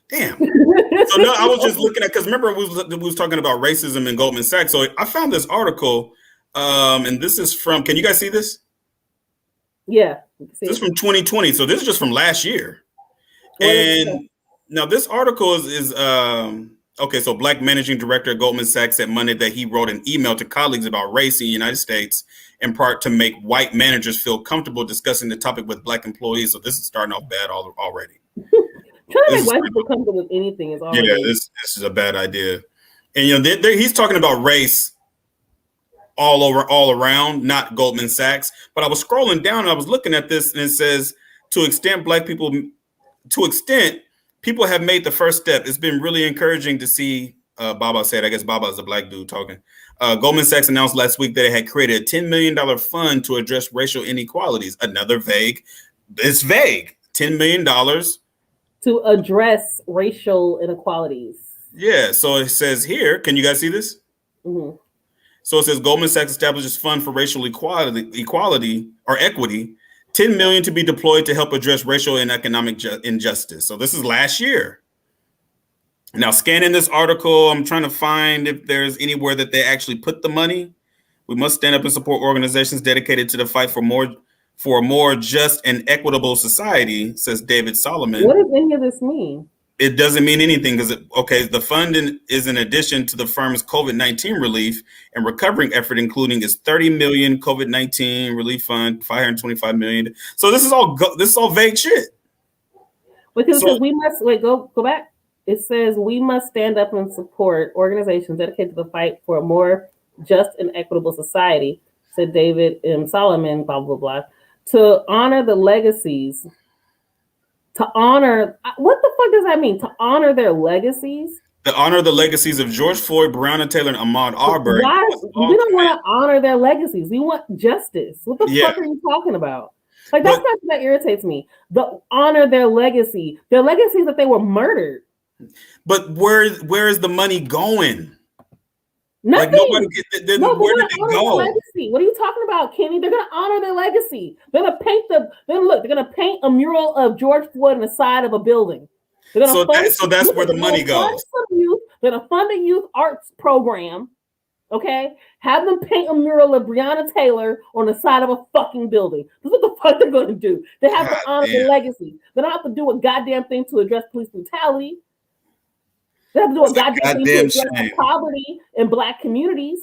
Damn. So no, I was just looking at, because remember we was talking about racism in Goldman Sachs. So I found this article, and this is from. Can you guys see this? Yeah. This is from 2020. So this is just from last year. And now this article is okay. So Black managing director at Goldman Sachs said Monday that he wrote an email to colleagues about race in the United States, in part to make white managers feel comfortable discussing the topic with Black employees. So this is starting off bad already. Trying to make white people comfortable with anything is already. Yeah, this is a bad idea. And he's talking about race all around, not Goldman Sachs. But I was scrolling down and I was looking at this, and it says to extent people have made the first step. It's been really encouraging to see. Baba said, I guess Baba is a black dude talking. Goldman Sachs announced last week that it had created a $10 million fund to address racial inequalities. Another vague. It's vague. $10 million to address racial inequalities. Yeah. So it says here. Can you guys see this? Mm-hmm. So it says Goldman Sachs establishes fund for racial equality or equity, $10 million to be deployed to help address racial and economic injustice. So this is last year. Now, scanning this article, I'm trying to find if there's anywhere that they actually put the money. We must stand up and support organizations dedicated to the fight for a more just and equitable society, says David Solomon. What does any of this mean? It doesn't mean anything because, the fund is in addition to the firm's COVID-19 relief and recovering effort, including its $30 million COVID-19 relief fund, $525 million. So this is all vague shit. Because we must go back. It says we must stand up and support organizations dedicated to the fight for a more just and equitable society, said David M. Solomon, blah, blah, blah, to honor the legacies. To honor, what the fuck does that mean? To honor their legacies? To honor the legacies of George Floyd, Breonna Taylor, and Ahmaud Arbery. Why? We don't want to honor their legacies. We want justice. What the fuck are you talking about? Like, that's not that irritates me. Honor their legacy. Their legacy is that they were murdered. But where is the money going? Nothing. Like where did it go? Legacy. What are you talking about, Kenny? They're gonna honor their legacy. They're gonna they're gonna paint a mural of George Floyd on the side of a building. That's where the money goes. They're gonna fund a youth arts program. Okay, have them paint a mural of Breonna Taylor on the side of a fucking building. This is what the fuck they're gonna do. They have to honor the legacy. They don't have to do a goddamn thing to address police brutality. They have to do a goddamn thing to address poverty in Black communities.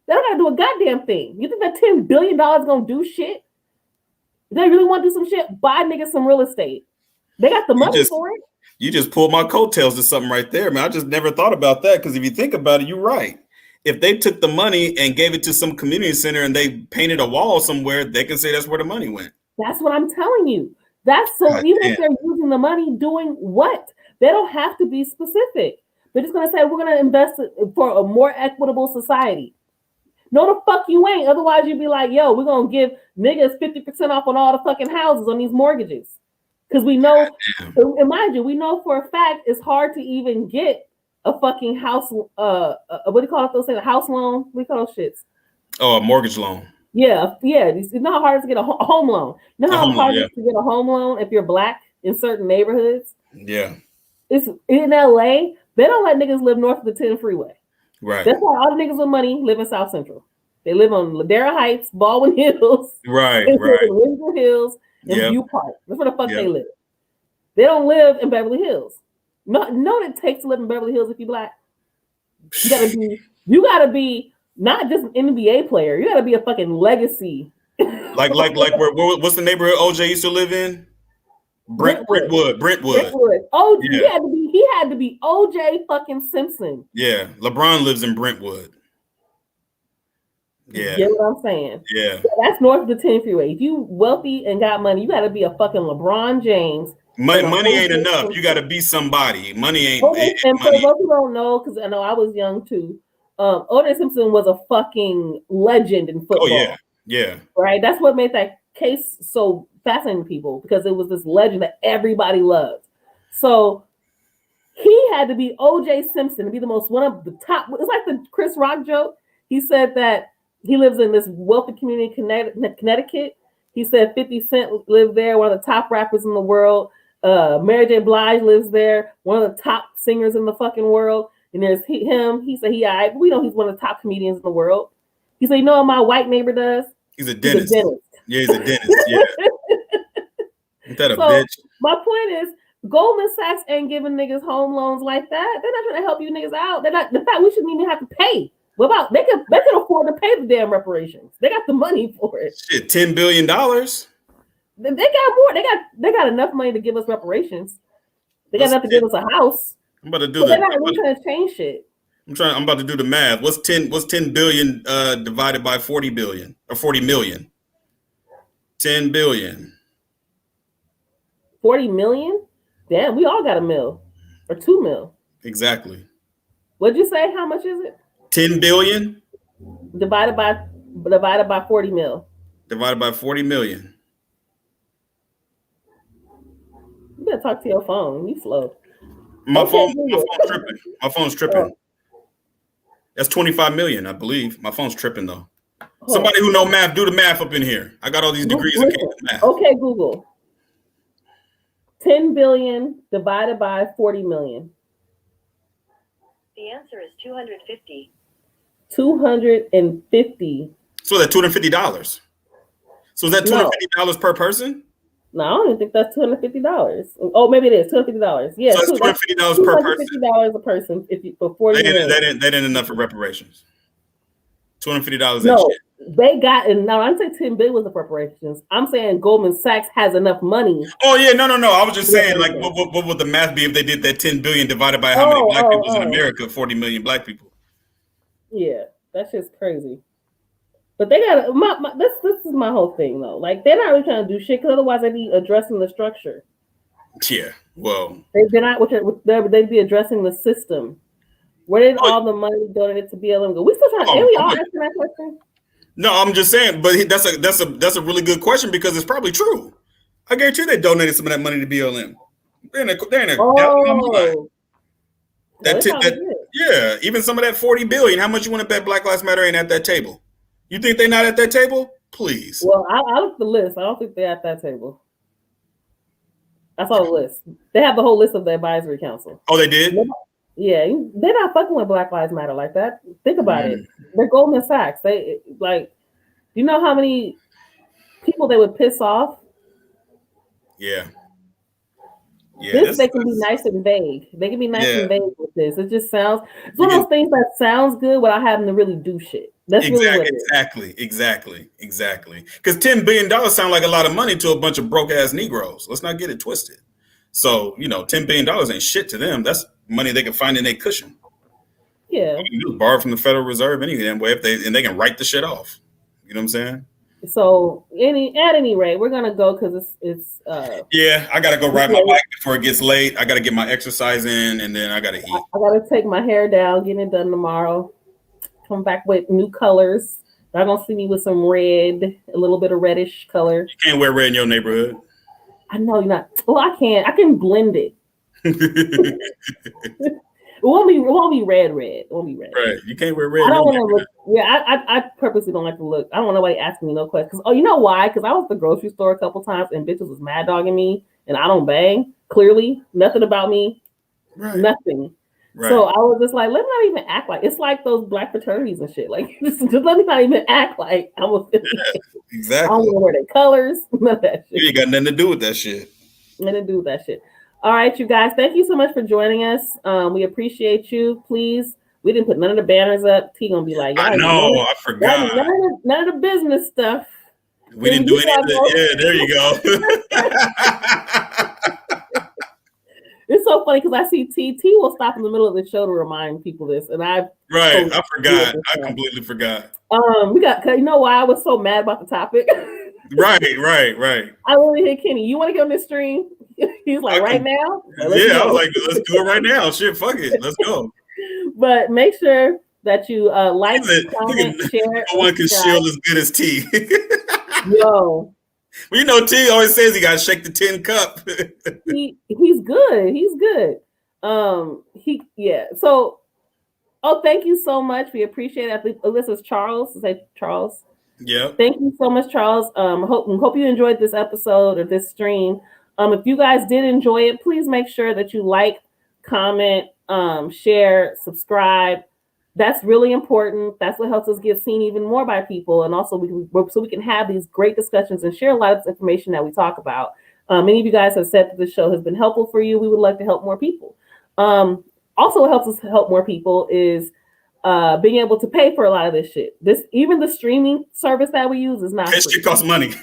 They don't gotta do a goddamn thing. You think that $10 billion is gonna do shit? If they really want to do some shit, buy niggas some real estate. They got the money for it. You just pulled my coattails to something right there, man. I just never thought about that because if you think about it, you're right. If they took the money and gave it to some community center and they painted a wall somewhere, they can say that's where the money went. That's what I'm telling you. If they're using the money, doing what? They don't have to be specific. They're just going to say, we're going to invest for a more equitable society. No, the fuck you ain't. Otherwise, you'd be like, yo, we're going to give niggas 50% off on all the fucking houses on these mortgages. Because we know, and mind you, we know for a fact it's hard to even get a fucking house, what do you call it? Those things, a house loan? What do you call those shits? Oh, a mortgage loan. Yeah. It's not how hard to get a home loan. You know how hard it is to get a home loan if you're Black in certain neighborhoods? Yeah. It's in LA, they don't let niggas live north of the 10 freeway. Right. That's why all the niggas with money live in South Central. They live on Ladera Heights, Baldwin Hills. Right. Windsor Hills and View Park. That's where the fuck they live. They don't live in Beverly Hills. No, what it takes to live in Beverly Hills if you're Black. You gotta be not just an NBA player. You gotta be a fucking legacy. like what's the neighborhood OJ used to live in? Brentwood. Oh, yeah. He had to be OJ fucking Simpson. Yeah, LeBron lives in Brentwood. Yeah, you get what I'm saying? Yeah, that's north of the 10 freeway. If you wealthy and got money, you got to be a fucking LeBron James. Money ain't enough. You got to be somebody. Money ain't. And for those who don't know, because I know I was young too, OJ Simpson was a fucking legend in football. Oh yeah. Right. That's what made that case so fascinating to people, because it was this legend that everybody loved. So he had to be OJ Simpson to be one of the top. It's like the Chris Rock joke. He said that he lives in this wealthy community in Connecticut. He said 50 Cent lived there, one of the top rappers in the world. Mary J. Blige lives there, one of the top singers in the fucking world. And there's him. He said we know he's one of the top comedians in the world. He said, you know what my white neighbor does? He's a dentist. Yeah, he's a dentist. Yeah. Ain't that a bitch? My point is, Goldman Sachs ain't giving niggas home loans like that. They're not trying to help you niggas out. They're not. In fact, we shouldn't even have to pay. What about they can afford to pay the damn reparations? They got the money for it. Shit, $10 billion. They got more. They got enough money to give us reparations. They got enough to give us a house. I'm about to do that. They're not really trying to change shit. I'm about to do the math. What's 10 billion divided by 40 billion or 40 million? 10 billion. 40 million? Damn, we all got a mil or 2 mil. Exactly. What'd you say? How much is it? 10 billion divided by 40 mil. Divided by 40 million. You better talk to your phone. You slow. My phone's tripping. My phone's tripping. Oh. That's 25 million, I believe. My phone's tripping though. Somebody who know math, do the math up in here. I got all these degrees in math. Okay, Google. 10 billion divided by 40 million. The answer is 250. 250. So that's $250. So is that $250 per person? No, I don't even think that's $250. Oh, maybe it is $250. Yeah, so that's $250 per person. $250 a person for 40 million. That ain't enough for reparations. $250. No, they got, and now I'm saying 10 billion was the reparations. I'm saying Goldman Sachs has enough money. Oh yeah, no. I was just saying, like, what would the math be if they did that 10 billion divided by how many black people in America? 40 million black people. Yeah, that's just crazy. But they got this is my whole thing though. Like, they're not really trying to do shit, because otherwise they'd be addressing the structure. Yeah, well, they're not. They'd be addressing the system. Where did all the money donated to BLM go? We still trying. We all asking that question. No, I'm just saying. But that's a really good question, because it's probably true. I guarantee they donated some of that money to BLM. They're in a yeah, even some of that 40 billion. How much you want to bet Black Lives Matter ain't at that table? You think they're not at that table? Please. Well, I looked at the list. I don't think they're at that table. I saw the list. They have the whole list of the advisory council. Oh, they did? Yeah, they're not fucking with Black Lives Matter like that. Think about it. They're Goldman Sachs. They, like, you know how many people they would piss off? Yeah. They can be nice and vague. They can be nice and vague with this. It just sounds, it's one of those things that sounds good without having to really do shit. That's really what it is. Exactly. Because $10 billion sound like a lot of money to a bunch of broke ass Negroes. Let's not get it twisted. So, $10 billion ain't shit to them. That's money they can find in their cushion. Yeah. You can just borrow from the Federal Reserve any damn way, and they can write the shit off. You know what I'm saying? So at any rate, we're gonna go, because it's yeah, I gotta go ride my bike before it gets late. I gotta get my exercise in, and then I gotta eat. I gotta take my hair down, getting it done tomorrow. Come back with new colors. Y'all gonna see me with some red, a little bit of reddish color. You can't wear red in your neighborhood. I know you're not. Well, I can. I can blend it. It won't be red. It won't be red. Right. You can't wear red. I don't want to look. Yeah, I purposely don't like to look. I don't want nobody asking me no questions. Oh, you know why? Because I was at the grocery store a couple times and bitches was mad dogging me, and I don't bang. Clearly, nothing about me. Right. Nothing. Right. So I was just like, let me not even act like it's like those black fraternities and shit. Like, just let me not even act like I'm a exactly. I don't want to wear their colors. None of that shit. You ain't got nothing to do with that shit. Nothing to do with that shit. All right, you guys. Thank you so much for joining us. We appreciate you. Please, we didn't put none of the banners up. T gonna be like, I know, I forgot. None of the business stuff. We didn't do any of that. Yeah, there you go. It's so funny because I see T will stop in the middle of the show to remind people this, and I forgot. I completely forgot. We got, you know why I was so mad about the topic? Right. I really hit Kenny. You want to get on this stream? He's like, right now? I was like, let's do it right now. Shit, fuck it. Let's go. But make sure that you like, comment, share. No one can shield as good as T. Yo. Well, T always says he got to shake the tin cup. He's good. He's good. So, thank you so much. We appreciate it. This is Charles. Say Charles. Yeah. Thank you so much, Charles. Hope you enjoyed this episode or this stream. If you guys did enjoy it, please make sure that you like, comment, share, subscribe. That's really important. That's what helps us get seen even more by people, and also we can have these great discussions and share a lot of this information that we talk about. Many of you guys have said that the show has been helpful for you. We would like to help more people. Also, what helps us help more people is being able to pay for a lot of this shit. Even the streaming service that we use is not free. That shit costs money.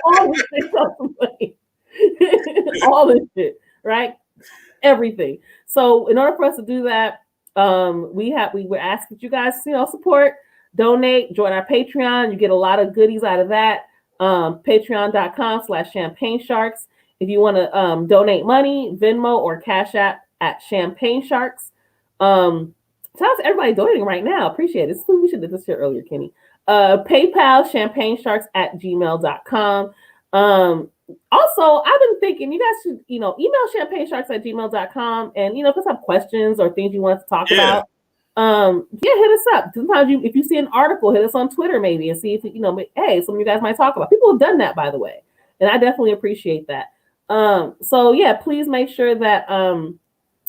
All this shit costs money. All this shit, right? Everything. So in order for us to do that, we're asking you guys, support, donate, join our Patreon. You get a lot of goodies out of that. Patreon.com/Champagne Sharks. If you want to donate money, Venmo or Cash App at Champagne Sharks. Shout out to everybody donating right now. Appreciate it. We should have did this shit earlier, Kenny. PayPal, champagnesharks@gmail.com. Also, I've been thinking you guys should, email champagnesharks@gmail.com and, if you have questions or things you want to talk about, hit us up. Sometimes if you see an article, hit us on Twitter maybe and see if, hey, some of you guys might talk about. People have done that, by the way. And I definitely appreciate that. Please make sure that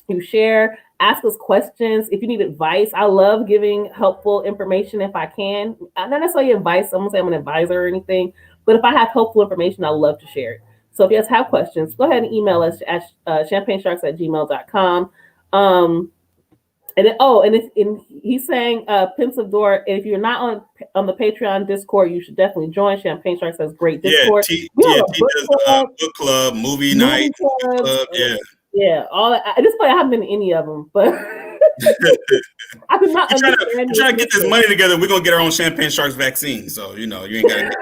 you share, ask us questions. If you need advice, I love giving helpful information if I can. Not necessarily advice. I'm going to say I'm an advisor or anything. But if I have helpful information, I love to share it. So if you guys have questions, go ahead and email us at champagnesharks@gmail.com. He's saying, Pensive Door, if you're not on the Patreon Discord, you should definitely join. Champagne Sharks has great Discord. T does book club, movie night, club, yeah, all that. At this point, I haven't been to any of them, but I did not understand. Trying to get this money together. We're gonna get our own Champagne Sharks vaccine. So you ain't gotta get that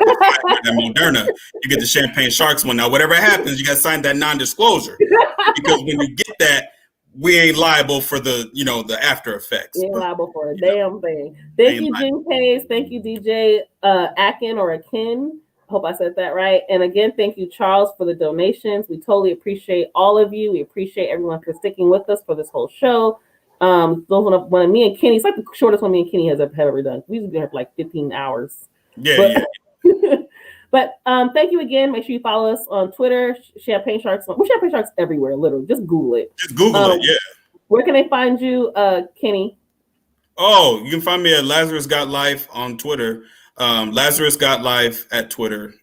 Moderna. You get the Champagne Sharks one. Now, whatever happens, you gotta sign that non-disclosure because when you get that, we ain't liable for the the after effects. We ain't liable for a damn thing. Thank you, Jim Hayes. Thank you, DJ Akin or Akin. Hope I said that right. And again, thank you, Charles, for the donations. We totally appreciate all of you. We appreciate everyone for sticking with us for this whole show. Those one of me and Kenny, it's like the shortest one me and Kenny have ever done. We used to be here for like 15 hours. But thank you again. Make sure you follow us on Twitter, Champagne Sharks. We're Champagne Sharks everywhere, literally. Just Google it. Where can they find you, Kenny? Oh, you can find me at Lazarus Got Life on Twitter. Lazarus Got Life at Twitter.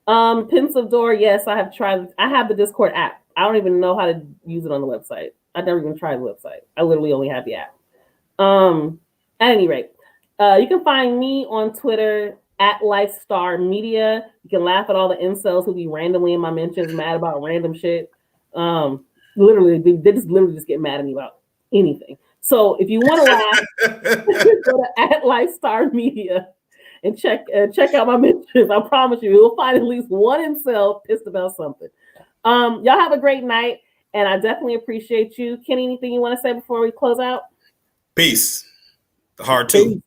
Pensive Door, yes, I have tried. I have the Discord app. I don't even know how to use it on the website. I never even tried the website. I literally only have the app. At any rate, you can find me on Twitter at Lifestar Media. You can laugh at all the incels who be randomly in my mentions mad about random shit. Literally, they just get mad at me about anything. So if you want to laugh, go to at Lifestar Media and check out my mentions. I promise you'll find at least one incel pissed about something. Y'all have a great night, and I definitely appreciate you. Kenny, anything you want to say before we close out? Peace. The heart too.